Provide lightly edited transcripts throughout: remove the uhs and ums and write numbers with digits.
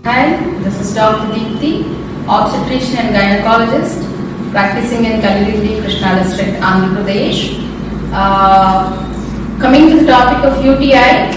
Hi, this is Dr. Deepthi, obstetrician and gynecologist, practicing in Kalidindi, Krishna district, Andhra Pradesh. Coming to the topic of UTI,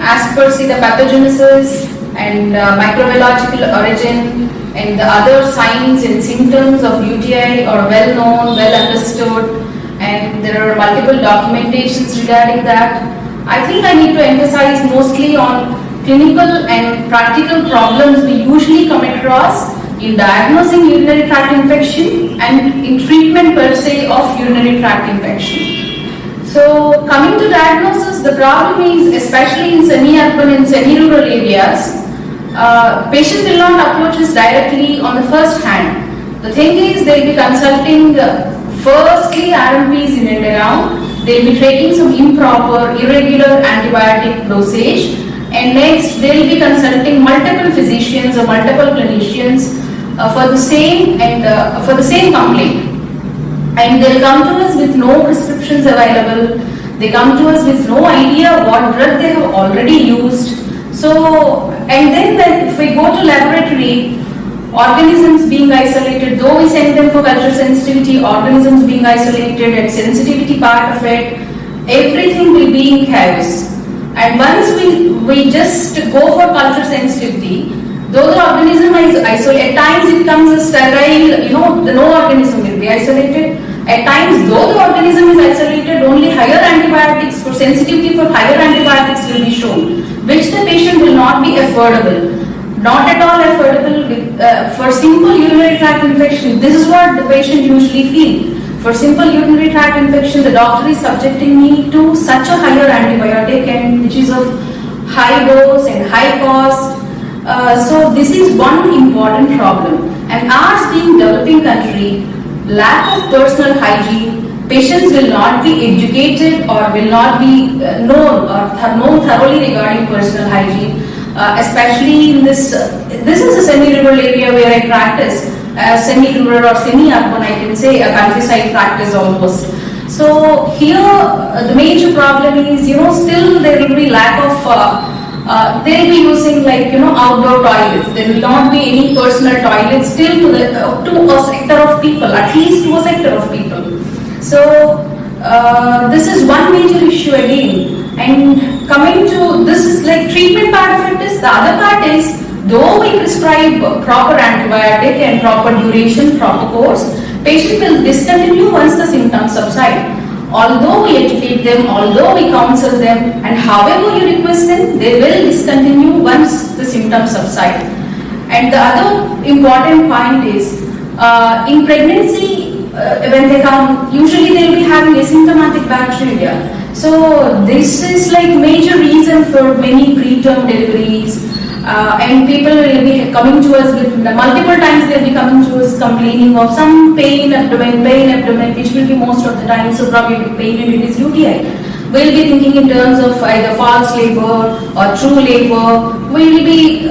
as per the pathogenesis and microbiological origin and the other signs and symptoms of UTI are well known, well understood, and there are multiple documentations regarding that. I think I need to emphasize mostly on clinical and practical problems we usually come across in diagnosing urinary tract infection and in treatment per se of urinary tract infection. So coming to diagnosis, the problem is especially in semi-urban and semi-rural areas, patient will not approach us directly on the first hand. The thing is they will be consulting firstly RMPs in and around, they will be taking some improper, irregular antibiotic dosage, and next they will be consulting multiple physicians or multiple clinicians for the same complaint, and they'll come to us with no prescriptions available. They come to us with no idea what drug they have already used. So, and then if we go to laboratory, organisms being isolated, though we send them for culture sensitivity, organisms being isolated and sensitivity part of it, everything will be in chaos. And once we just go for culture sensitivity, though the organism is isolated, at times it comes a sterile, no organism will be isolated. At times, though the organism is isolated, only higher antibiotics for sensitivity for higher antibiotics will be shown, which the patient will not be affordable. Not at all affordable for simple urinary tract infection. This is what the patient usually feels. For simple urinary tract infection, the doctor is subjecting me to such a higher antibiotic, and which is of high dose and high cost. So this is one important problem. And ours being developing country, lack of personal hygiene, patients will not be educated or will not be known thoroughly regarding personal hygiene. Especially in this is a semi-rural area where I practice. Semi-rural or semi-urban, I can say, a countryside practice almost. So here the major problem is, still there will be lack of, they'll be using outdoor toilets. There will not be any personal toilets still to a sector of people, at least to a sector of people. So this is one major issue again. And coming to this is like treatment part of it is, the other part is, though we prescribe proper antibiotic and proper duration, proper course, patient will discontinue once the symptoms subside. Although we educate them, although we counsel them, and however you request them, they will discontinue once the symptoms subside. And the other important point is, in pregnancy, when they come, usually they will be having asymptomatic bacteria. So this is like major reason for many preterm deliveries, and people will be coming to us with multiple times. They'll be coming to us complaining of some pain abdomen, which will be most of the time so probably pain, and it is UTI. We'll be thinking in terms of either false labor or true labor. We will be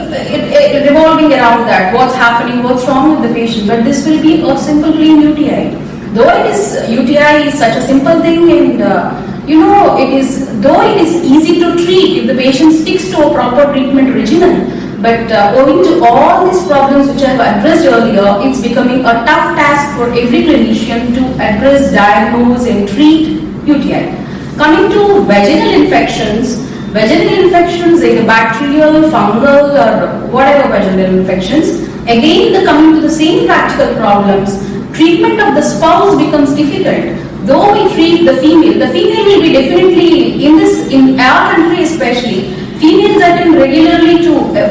revolving around that. What's happening? What's wrong with the patient? But this will be a simple plain UTI. Though UTI is such a simple thing, and it is easy to treat if the patient sticks to a proper treatment regimen, but owing to all these problems which I have addressed earlier, it's becoming a tough task for every clinician to address, diagnose and treat UTI. Coming to vaginal infections, either bacterial, fungal or whatever vaginal infections, again coming to the same practical problems, treatment of the spouse becomes difficult. Though we treat the female will be definitely, in our country especially, females attend regularly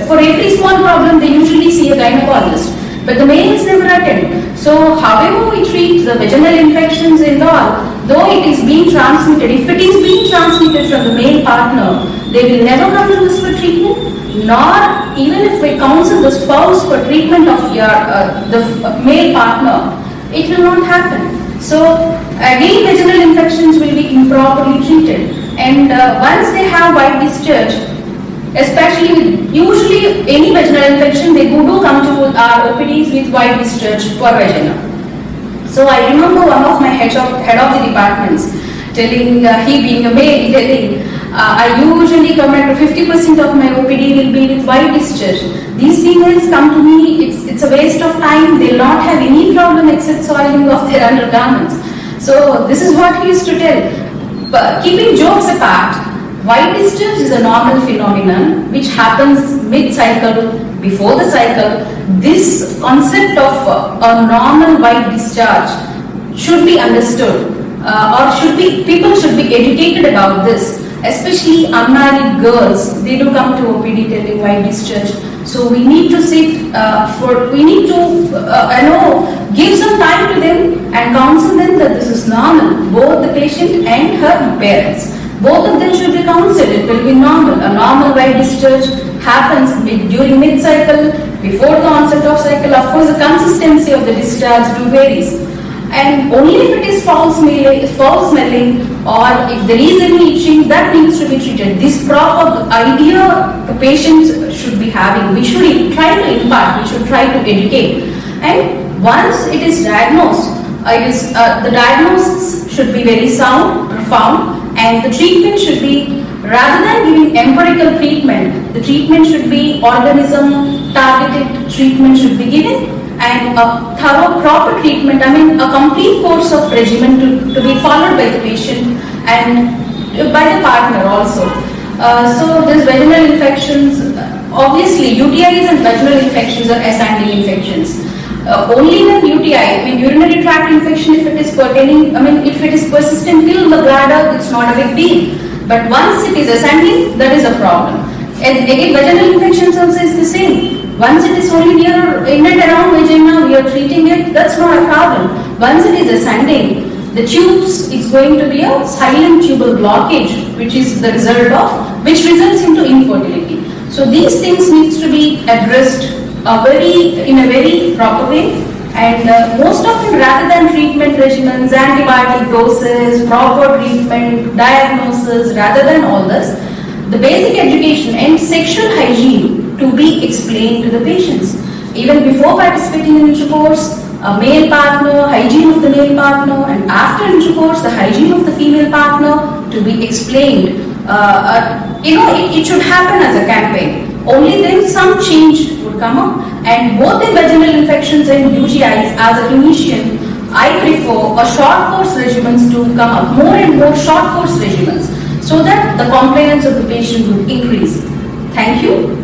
for every small problem they usually see a gynecologist, but the males never attend. So however we treat the vaginal infections and all, though it is being transmitted, if it is being transmitted from the male partner, they will never come to us for treatment, nor even if we counsel the spouse for treatment of the male partner, it will not happen. So again, vaginal infections will be improperly treated, and once they have white discharge, especially with usually any vaginal infection, they do come to our OPDs with white discharge per vagina. So I remember one of my head of the departments, telling, he being a male, telling, I usually come at 50% of my OPD will be with white discharge. These females come to me, it's a waste of time, they'll not have any problem except soiling of their undergarments. So this is what he used to tell. But keeping jokes apart, white discharge is a normal phenomenon which happens mid-cycle, before the cycle. This concept of a normal white discharge should be understood, people should be educated about this, especially unmarried girls. They do come to OPD telling white discharge. So we need to give some time to them and counsel them that this is normal, both the patient and her parents. Both of them should be counseled. It will be normal. A normal white discharge happens during mid-cycle, before the onset of cycle. Of course, the consistency of the discharge varies. And only if it is foul smelling, or if there is any itching, that needs to be treated. This proper idea the patient should be having. We should try to impart, we should try to educate. And once it is diagnosed, the diagnosis should be very sound, profound, and the treatment should be, rather than giving empirical treatment, the treatment should be organism targeted treatment should be given, and a thorough proper treatment, a complete course of regimen to be followed by the patient and by the partner also. So these vaginal infections, obviously UTIs and vaginal infections are ascending infections. Only when UTI, urinary tract infection, if it is if it is persistent till the bladder, it's not a big deal. But once it is ascending, that is a problem. And again, vaginal infections also is the same. Once it is only near, in and around vagina, we are treating it, that's not a problem. Once it is ascending, the tubes is going to be a silent tubal blockage, which is the result of, which results into infertility. So these things needs to be addressed in a very proper way. And most often, rather than treatment regimens, antibiotic doses, proper treatment, diagnosis, rather than all this, the basic education and sexual hygiene to be explained to the patients. Even before participating in intercourse, a male partner, hygiene of the male partner, and after intercourse, the hygiene of the female partner to be explained. It should happen as a campaign. Only then some change would come up. And both in vaginal infections and UTIs, as a clinician, I prefer a short course regimens to come up, more and more short course regimens, so that the compliance of the patient would increase. Thank you.